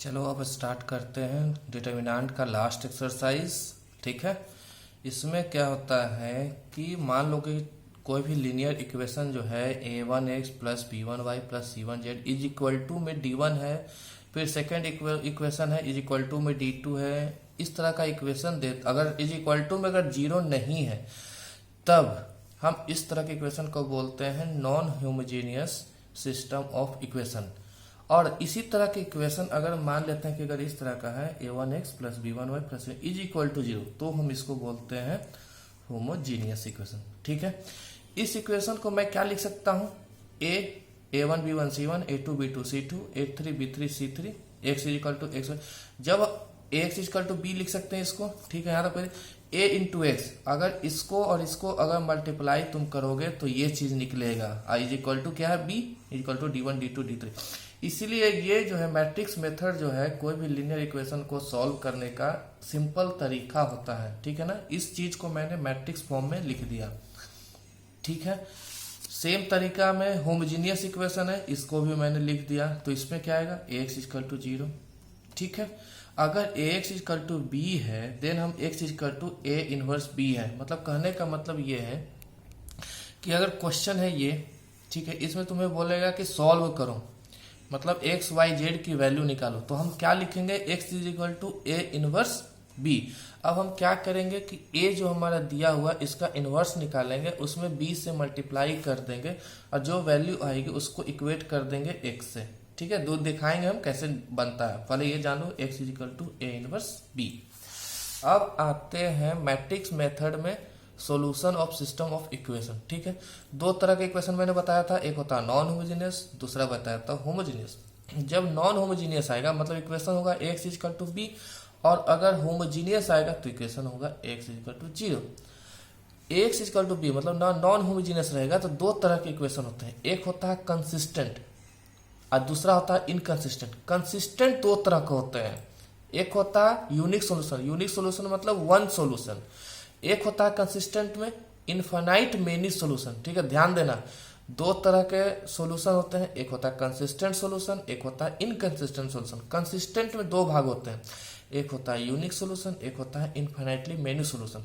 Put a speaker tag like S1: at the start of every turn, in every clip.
S1: चलो अब स्टार्ट करते हैं डिटर्मिनेंट का लास्ट एक्सरसाइज। ठीक है, इसमें क्या होता है कि मान लो कि कोई भी लीनियर इक्वेशन जो है a1x plus b1y plus c1z is equal to में d1 है, फिर सेकेंड इक्वेशन है इज इक्वल टू में d2 है। इस तरह का इक्वेशन दे, अगर इज इक्वल टू में अगर जीरो नहीं है तब हम इस तरह के इक्वेशन को बोलते हैं non homogeneous system of equation. और इसी तरह के इक्वेशन अगर मान लेते हैं कि अगर इस तरह का है a1x plus b1y plus is equal to zero, तो हम इसको बोलते हैं होमोजीनियस इक्वेशन। ठीक है, इस इक्वेशन को मैं क्या लिख सकता हूं, a1 b1 c1 a2 b2 c2 a3 b3 c3 x is equal to x। जब ax is equal to b लिख सकते हैं इसको। ठीक है, यहाँ तक a इंटू एक्स, अगर इसको और इसको अगर मल्टीप्लाई तुम करोगे तो ये चीज निकलेगा, आई इज इक्वल टू क्या है b is equal to d1 d2 d3। इसीलिए ये जो है मैट्रिक्स मेथड जो है कोई भी लीनियर इक्वेशन को सॉल्व करने का सिंपल तरीका होता है। ठीक है ना, इस चीज को मैंने मैट्रिक्स फॉर्म में लिख दिया। ठीक है, सेम तरीका में होमोजीनियस इक्वेशन है, इसको भी मैंने लिख दिया। तो इसमें क्या आएगा ax इक्वल टू जीरो। ठीक है, अगर ax इक्वल टू b है देन हम x equal to a inverse b है। मतलब कहने का मतलब ये है कि अगर क्वेश्चन है ये, ठीक है, इसमें तुम्हें बोलेगा कि सॉल्व करो, मतलब एक्स वाई जेड की वैल्यू निकालो, तो हम क्या लिखेंगे x is equal to A inverse b। अब हम क्या करेंगे कि a जो हमारा दिया हुआ इसका इनवर्स निकालेंगे, उसमें b से मल्टीप्लाई कर देंगे और जो वैल्यू आएगी उसको इक्वेट कर देंगे x से। ठीक है, दो दिखाएंगे हम कैसे बनता है, पहले ये जानो x is equal to A inverse b। अब आते हैं मैट्रिक्स मेथड में solution of system of equation. ठीक है, दो तरह के इक्वेशन मैंने बताया था, एक होता है नॉन होमोजेनियस, दूसरा बताया था होमोजेनियस। जब नॉन होमोजेनियस आएगा मतलब इक्वेशन होगा x इक्वल टू b, और अगर होमोजेनियस आएगा तो इक्वेशन होगा x equal to zero. x equal to b मतलब नॉन होमोजेनियस रहेगा तो दो तरह के इक्वेशन होते हैं, एक होता है कंसिस्टेंट और दूसरा होता है इनकंसिस्टेंट। कंसिस्टेंट दो तरह के होते हैं, एक होता है यूनिक सोल्यूशन, यूनिक सोल्यूशन मतलब वन सोल्यूशन। एक होता है कंसिस्टेंट में इनफाइनाइट मेनी सोल्यूशन। ठीक है, ध्यान देना, दो तरह के सोल्यूशन होते हैं, एक होता है कंसिस्टेंट सोल्यूशन, एक होता है इनकंसिस्टेंट सोल्यूशन। कंसिस्टेंट में दो भाग होते हैं, एक होता है यूनिक सोल्यूशन, एक होता है इनफाइनाइटली मेनी सोल्यूशन।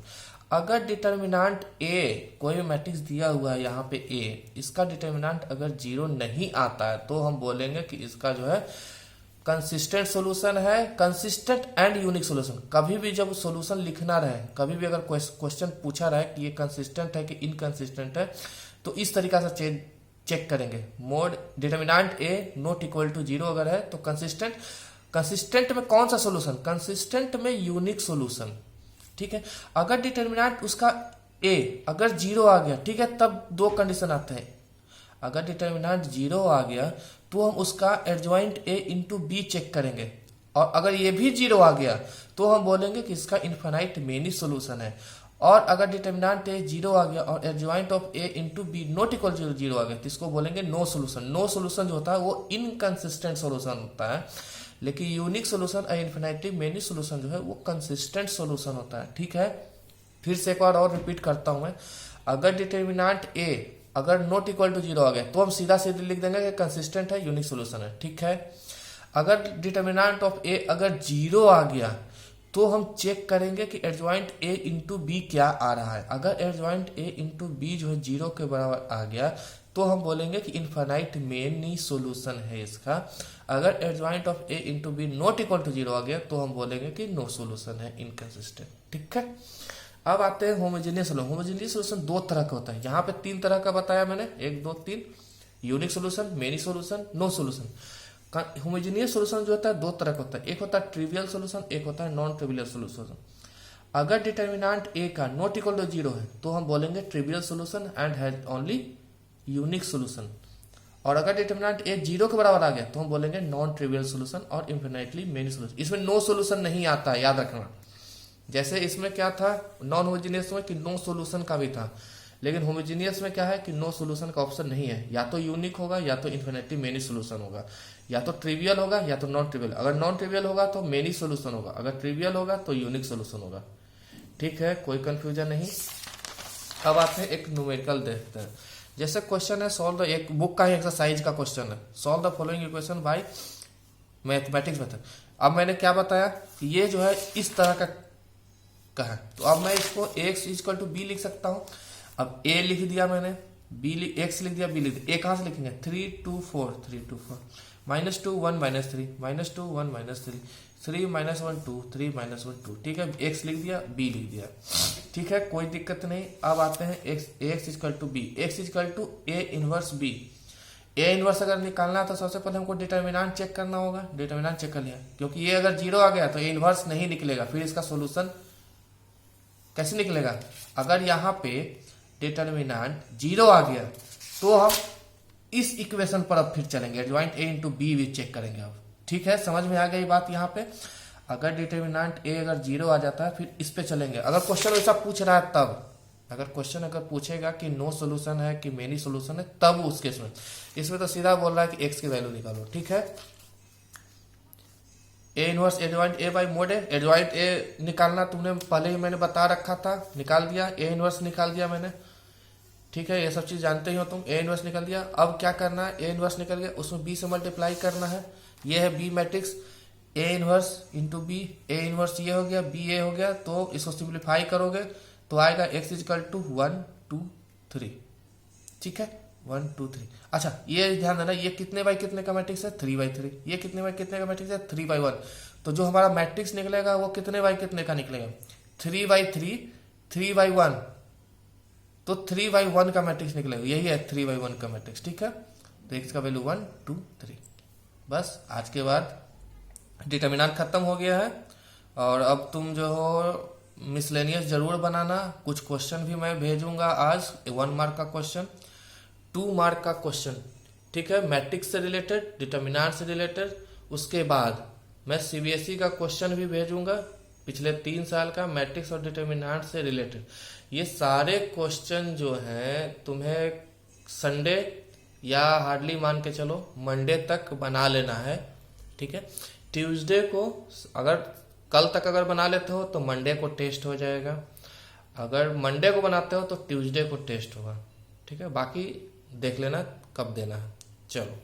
S1: अगर डिटर्मिनेंट a, कोई भी मैट्रिक्स दिया हुआ है यहाँ पे a, इसका डिटर्मिनेंट अगर जीरो नहीं आता है तो हम बोलेंगे कि इसका जो है कंसिस्टेंट सॉल्यूशन है। कंसिस्टेंट एंड यूनिक सॉल्यूशन, कभी भी जब सॉल्यूशन लिखना रहे, कभी भी अगर क्वेश्चन पूछा रहे कि ये कंसिस्टेंट है कि इनकंसिस्टेंट है, तो इस तरीका से चेक करेंगे। Mod determinant A not equal to zero अगर है तो कंसिस्टेंट। कंसिस्टेंट में कौन सा सॉल्यूशन, कंसिस्टेंट में यूनिक सॉल्यूशन। ठीक है, अगर डिटर्मिनेंट उसका ए अगर जीरो आ गया, ठीक है, तब दो कंडीशन आते हैं। अगर डिटर्मिनेंट जीरो आ गया तो हम उसका adjoint a into B check करेंगे, और अगर ये भी जीरो आ गया तो हम बोलेंगे कि इसका इनफाइनाइट मेनी सोल्यूशन है। और अगर डिटर्मिनेंट a जीरो आ गया और adjoint of a into B not equal to zero आ गया तो इसको बोलेंगे नो सोल्यूशन। नो सोल्यूशन जो होता है वो इनकंसिस्टेंट सोल्यूशन होता है, लेकिन यूनिक सोल्यूशन और इनफाइनाइटली मेनी सोल्यूशन जो है वो कंसिस्टेंट सोल्यूशन होता है। ठीक है, फिर से एक बार और रिपीट करता हूं मैं, अगर डिटर्मिनेंट a अगर नॉट इक्वल टू जीरो आ गया तो हम सीधा सीधे लिख देंगे कि कंसिस्टेंट है, यूनिक सोल्यूशन है। ठीक है, अगर डिटर्मिनेंट ऑफ a अगर जीरो आ गया तो हम चेक करेंगे कि एडजॉइंट a इंटू बी क्या आ रहा है। अगर एडजॉइंट a इंटू बी जो है जीरो के बराबर आ गया तो हम बोलेंगे कि इनफाइनाइट मेनी सोल्यूशन है इसका। अगर adjoint of a into B not equal to zero आ गया तो हम बोलेंगे कि नो सोल्यूशन है, इनकंसिस्टेंट। ठीक है, अब आते हैं होमोजेनियस सोल्यूशन। होमोजेनियस सोल्यूशन दो तरह का होता है, यहाँ पे तीन तरह का बताया मैंने, एक दो तीन, unique solution, many solution, no solution. Homogeneous solution जो होता है दो तरह का होता है, एक होता है ट्रिवियल सोल्यूशन, एक होता है नॉन ट्रिवियल सोल्यूशन। अगर डिटर्मिनेंट a का नॉट इक्वल टू जीरो है तो हम बोलेंगे trivial solution and has only unique solution. और अगर डिटर्मिनेंट a जीरो के बराबर आ गया तो हम बोलेंगे नॉन ट्रिवियल सोल्यूशन और इनफिनिटली मेनी सोल्यूशन। इसमें नो सोल्यूशन नहीं आता है, याद रखना। जैसे इसमें क्या था नॉन होमोजेनियस में कि नो सोल्यूशन का भी था, लेकिन होमोजेनियस में क्या है कि नो सोल्यूशन का ऑप्शन नहीं है, या तो यूनिक होगा या तो इन्फिनिटी मेनी सोल्यूशन होगा, या तो ट्रिवियल होगा या तो नॉन ट्रिवियल। अगर नॉन ट्रिवियल होगा तो मेनी सोल्यूशन होगा, अगर ट्रिवियल होगा तो यूनिक सोल्यूशन होगा। ठीक है, कोई कंफ्यूजन नहीं। अब आते हैं एक न्यूमेरिकल देखते हैं। जैसे क्वेश्चन है सॉल्व द, एक बुक का ही एक्सरसाइज का क्वेश्चन है, solve the following equation by mathematics में था। अब मैंने क्या बताया कि ये जो है इस तरह का है, तो अब मैं इसको x इक्वल टू बी लिख सकता हूँ। अब a लिख दिया मैंने, x लिख दिया, b लिख दिया। a कहाँ से लिखेंगे, 3 2 4, 3 2 4, -2 1 -3, -2 1 -3, 3 -1 2, 3 -1 2, ठीक है। x लिख दिया, b लिख दिया, ठीक है, कोई दिक्कत नहीं। अब आते हैं x equal to B, x equal to a inverse b। A inverse अगर निकालना है तो सबसे पहले हमको डिटर्मिनेंट चेक करना होगा। डिटर्मिनेंट चेक कर लिया, क्योंकि ये अगर 0 आ गया तो ए इनवर्स नहीं निकलेगा, फिर इसका सॉल्यूशन कैसे निकलेगा। अगर यहाँ पे डिटर्मिनेंट 0 आ गया तो हम इस इक्वेशन पर अब फिर चलेंगे, एडजॉइंट ए इंटू बी भी चेक करेंगे अब, ठीक है। समझ में आ गई बात। यहाँ पे अगर डिटर्मिनेंट ए अगर 0 आ जाता है फिर इस पे चलेंगे। अगर क्वेश्चन वैसा पूछ रहा है तब, अगर क्वेश्चन अगर पूछेगा कि नो सोल्यूशन है कि मेनी सोल्यूशन है, तब उस केस में, इसमें तो सीधा बोल रहा है कि एक्स की वैल्यू निकालो, ठीक है। A inverse adjoint A by mode A, adjoint A निकालना तुमने पहले ही मैंने बता रखा था, निकाल दिया। ए इनवर्स निकाल दिया मैंने, ठीक है, ये सब चीज जानते ही हो तुम। ए इनवर्स निकल दिया। अब क्या करना है, ए इनवर्स निकल गया, उसमें बी से मल्टीप्लाई करना है। ये है B matrix, A inverse into B, A inverse ये हो गया, बी ए हो गया, तो इसको सिंप्लीफाई करोगे तो आएगा x इक्वल टू 1 2 3, ठीक है, 1 2 3। अच्छा ये ध्यान देना, ये कितने बाई कितने का मैट्रिक्स है, 3/3। ये कितने बाई कितने का मैट्रिक्स है, 3/1। तो जो हमारा मैट्रिक्स निकलेगा वो कितने बाई कितने का निकलेगा, 3/3, 3/1। तो 3/1 का मैट्रिक्स निकलेगा, यही है 3/1 का मैट्रिक्स, ठीक है। तो x का वैल्यू 1 2 3। बस आज के बाद डिटर्मिनेंट खत्म हो गया है। और अब तुम जो हो मिसलेनियस जरूर बनाना। कुछ क्वेश्चन भी मैं भेजूंगा आज, 1 मार्क का क्वेश्चन, 2 मार्क का क्वेश्चन, ठीक है, मैट्रिक्स से रिलेटेड, डिटर्मिनेंट से रिलेटेड। उसके बाद मैं सीबीएसई का क्वेश्चन भी भेजूंगा, पिछले 3 साल का मैट्रिक्स और डिटर्मिनेंट से रिलेटेड। ये सारे क्वेश्चन जो हैं तुम्हें संडे या हार्डली मान के चलो मंडे तक बना लेना है, ठीक है। ट्यूसडे को अगर कल तक अगर बना लेते हो तो मंडे को टेस्ट हो जाएगा, अगर मंडे को बनाते हो तो ट्यूसडे को टेस्ट होगा, ठीक है। बाकी देख लेना कब देना है। चलो।